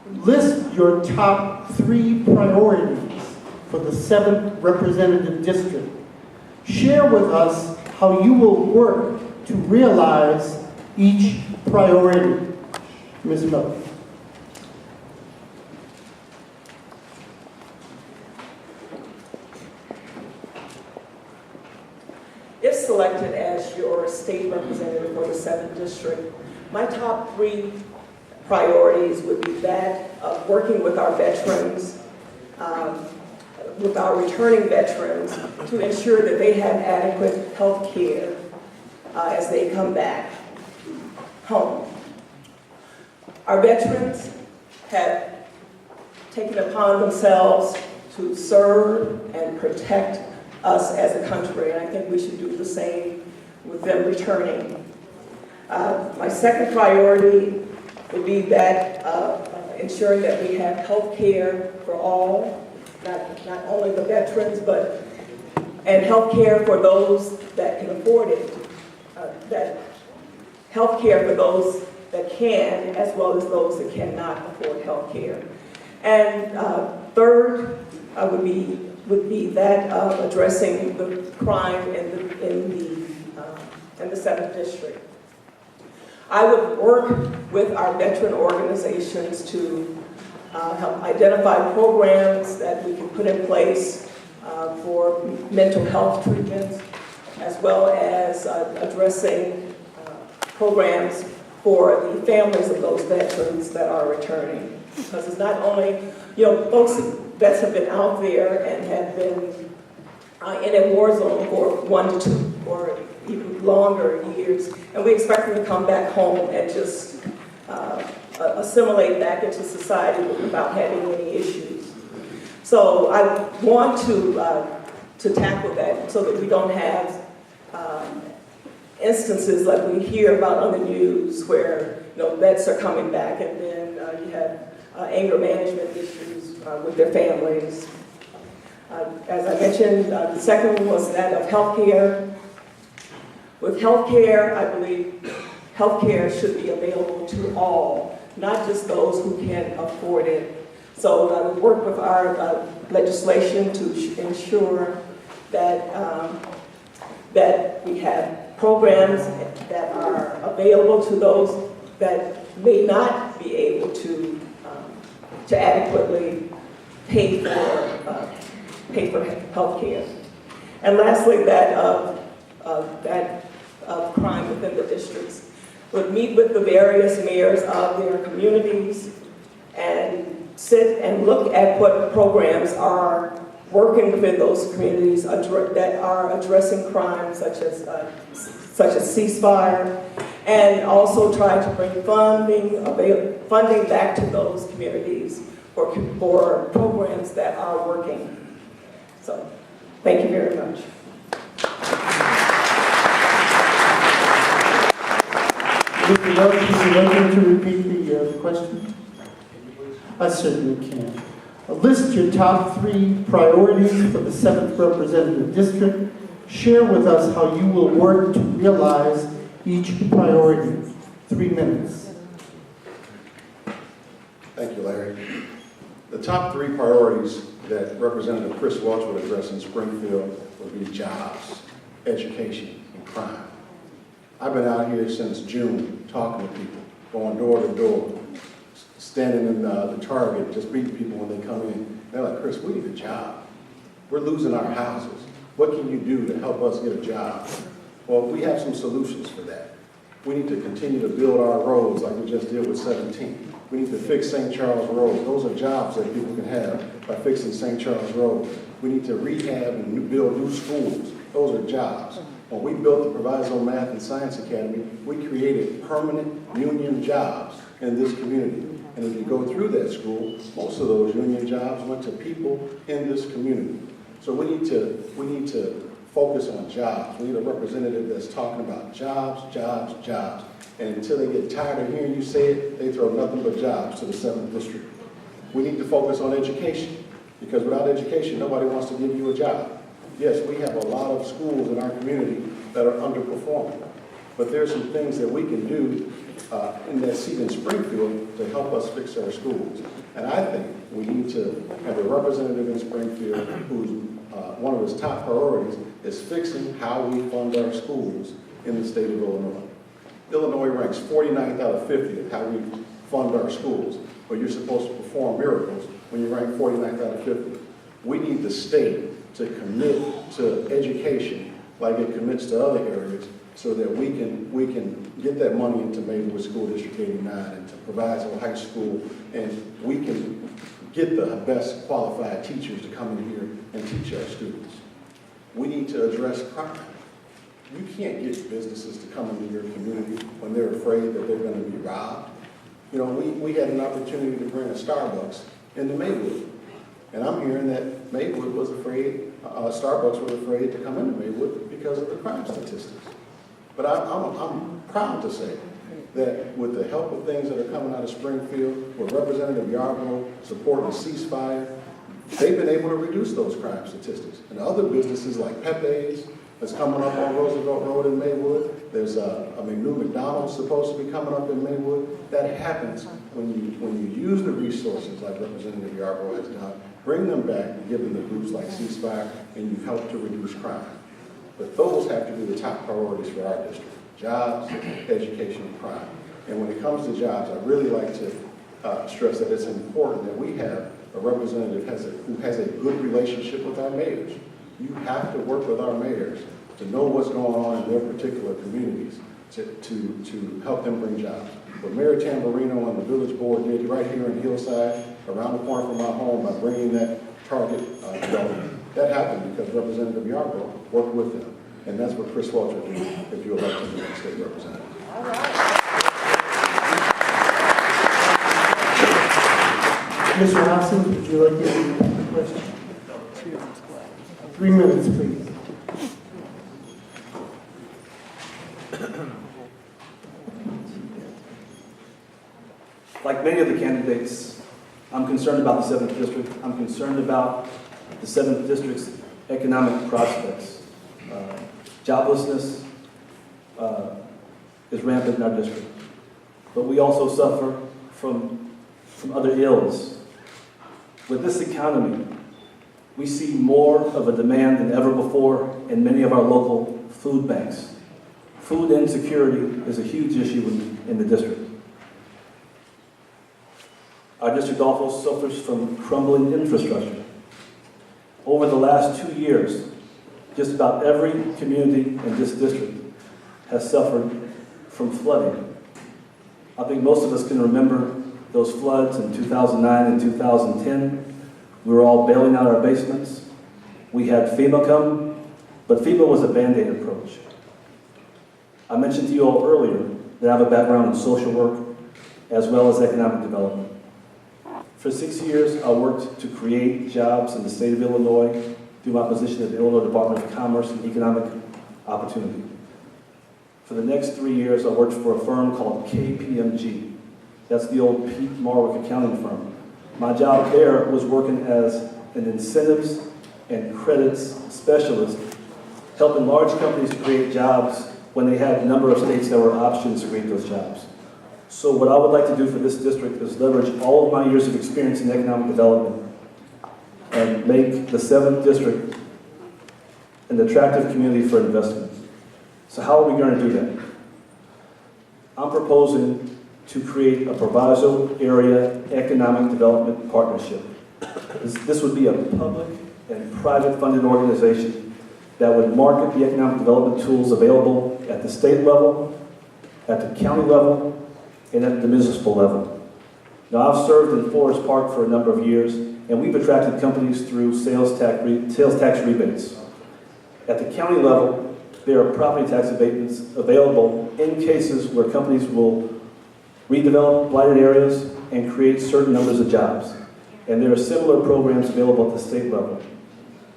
List your top 3 priorities for the 7th Representative District. Share with us how you will work to realize each priority. Ms. Miller. If selected as your state representative for the 7th District, my top 3 priorities would be that of working with our veterans, with our returning veterans, to ensure that they have adequate health care as they come back home. Our veterans have taken upon themselves to serve and protect us as a country, and I think we should do the same with them returning. My second priority would be that ensuring that we have health care for all, not only the veterans, and health care for those that can afford it, that health care for those that can, as well as those that cannot afford health care. And third would be that of addressing the crime in the 7th District. I would work with our veteran organizations to help identify programs that we can put in place for mental health treatments, as well as addressing programs for the families of those veterans that are returning. Because it's not only, folks that have been out there and have been in a war zone for 1 to 2 or even longer years, and we expect them to come back home and just assimilate back into society without having any issues. So I want to tackle that so that we don't have instances like we hear about on the news where vets are coming back and then you have anger management issues with their families. As I mentioned, the second one was that of healthcare. With healthcare, I believe healthcare should be available to all, not just those who can afford it. So I would work with our legislation to ensure that that we have programs that are available to those that may not be able to adequately pay for health care. And lastly, that of crime within the districts. Would meet with the various mayors of their communities and sit and look at what programs are working within those communities that are addressing crimes such as ceasefire, and also try to bring funding back to those communities for programs that are working. So, thank you very much. Mr. Welch, would you like me to repeat the question? I certainly can. List your top 3 priorities for the 7th Representative District. Share with us how you will work to realize each priority. 3 minutes. Thank you, Larry. The top 3 priorities that Representative Chris Welch would address in Springfield would be jobs, education, and crime. I've been out here since June talking to people, going door to door, standing in the Target, just meeting people when they come in. They're like, Chris, we need a job. We're losing our houses. What can you do to help us get a job? Well, we have some solutions for that. We need to continue to build our roads like we just did with 17. We need to fix St. Charles Road. Those are jobs that people can have by fixing St. Charles Road. We need to rehab and build new schools. Those are jobs. When we built the Proviso Math and Science Academy, we created permanent union jobs in this community. And if you go through that school, most of those union jobs went to people in this community. So we need to focus on jobs. We need a representative that's talking about jobs, jobs, jobs. And until they get tired of hearing you say it, they throw nothing but jobs to the 7th District. We need to focus on education, because without education, nobody wants to give you a job. Yes, we have a lot of schools in our community that are underperforming, but there's some things that we can do in that seat in Springfield to help us fix our schools. And I think we need to have a representative in Springfield who's one of his top priorities is fixing how we fund our schools in the state of Illinois. Illinois ranks 49th out of 50 of how we fund our schools, but you're supposed to perform miracles when you rank 49th out of 50. We need the state to commit to education like it commits to other areas so that we can get that money into Maplewood School District 89 and to Proviso High School, and we can get the best qualified teachers to come in here and teach our students. We need to address crime. You can't get businesses to come into your community when they're afraid that they're going to be robbed. You know, we had an opportunity to bring a Starbucks into Maywood. And I'm hearing that Maywood was afraid, Starbucks was afraid to come into Maywood because of the crime statistics. But I'm proud to say that with the help of things that are coming out of Springfield, with Representative Yarborough supporting the ceasefire, they've been able to reduce those crime statistics. And other businesses like Pepe's that's coming up on Roosevelt Road in Maywood, there's new McDonald's supposed to be coming up in Maywood. That happens when you use the resources like Representative Yarborough has done, bring them back and give them the groups like ceasefire, and you help to reduce crime. But those have to be the top priorities for our district: jobs, education, and crime. And when it comes to jobs, I really like to stress that it's important that we have a representative who has a good relationship with our mayors. You have to work with our mayors to know what's going on in their particular communities to help them bring jobs. What Mayor Tamburino and the village board did right here in Hillside, around the corner from my home, by bringing that Target development, that happened because Representative Yarborough worked with them. And that's what Chris Welch will do if you elect him as state representative. All right. Mr. Hobson, would you like to ask a question? 3 minutes, please. Like many of the candidates, I'm concerned about the 7th District. I'm concerned about the 7th District's economic prospects. Joblessness is rampant in our district, but we also suffer from other ills. With this economy, we see more of a demand than ever before in many of our local food banks. Food insecurity is a huge issue in the district. Our district also suffers from crumbling infrastructure. Over the last 2 years, just about every community in this district has suffered from flooding. I think most of us can remember those floods in 2009 and 2010. We were all bailing out our basements. We had FEMA come, but FEMA was a Band-Aid approach. I mentioned to you all earlier that I have a background in social work as well as economic development. For 6 years, I worked to create jobs in the state of Illinois through my position at the Illinois Department of Commerce and Economic Opportunity. For the next 3 years, I worked for a firm called KPMG. That's the old Pete Marwick accounting firm. My job there was working as an incentives and credits specialist, helping large companies to create jobs when they had a number of states that were options to create those jobs. So what I would like to do for this district is leverage all of my years of experience in economic development and make the 7th District an attractive community for investment. So how are we going to do that? I'm proposing to create a Proviso Area Economic Development Partnership. This would be a public and private funded organization that would market the economic development tools available at the state level, at the county level, and at the municipal level. Now, I've served in Forest Park for a number of years, and we've attracted companies through sales tax rebates. At the county level, there are property tax abatements available in cases where companies will redevelop blighted areas and create certain numbers of jobs. And there are similar programs available at the state level.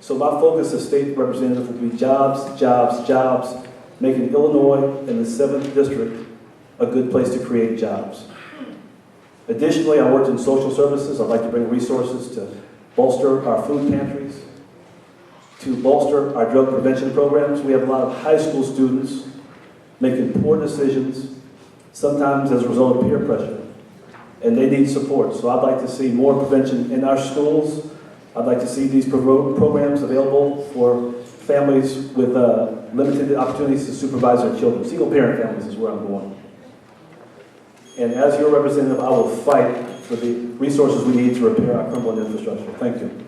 So my focus as state representative will be jobs, jobs, jobs, making Illinois and the 7th District a good place to create jobs. Additionally, I worked in social services. I'd like to bring resources to bolster our food pantries, to bolster our drug prevention programs. We have a lot of high school students making poor decisions sometimes as a result of peer pressure, and they need support. So I'd like to see more prevention in our schools. I'd like to see these programs available for families with limited opportunities to supervise their children. Single-parent families is where I'm going. And as your representative, I will fight for the resources we need to repair our crumbling infrastructure. Thank you.